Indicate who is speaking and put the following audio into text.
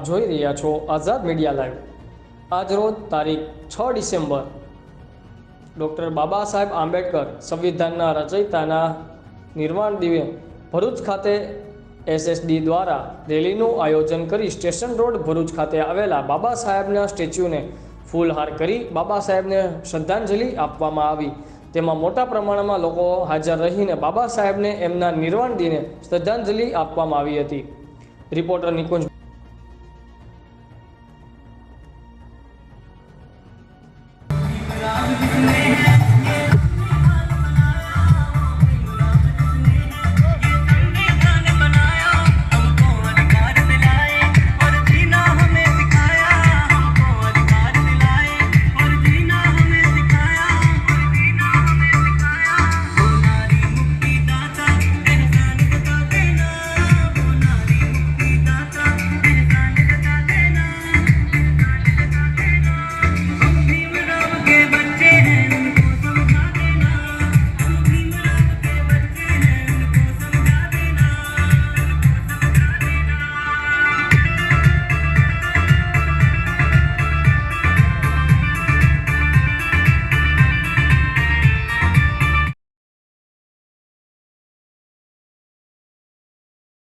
Speaker 1: આપ જોઈ રહ્યા છો આઝાદ મીડિયા લાઈવ। આજરોજ તારીખ 6 ડિસેમ્બર ડૉક્ટર બાબા સાહેબ આંબેડકર સંવિધાનના રચયિતાના નિર્વાણ દિને ભરૂચ ખાતે એસએસડી દ્વારા રેલીનું આયોજન કરી સ્ટેશન રોડ ભરૂચ ખાતે આવેલા બાબા સાહેબના સ્ટેચ્યુને ફૂલહાર કરી બાબા સાહેબને શ્રદ્ધાંજલિ આપવામાં આવી। તેમાં મોટા પ્રમાણમાં લોકો હાજર રહીને બાબા સાહેબને એમના નિર્વાણ દિને શ્રદ્ધાંજલિ આપવામાં આવી હતી। રિપોર્ટર નિકુંજ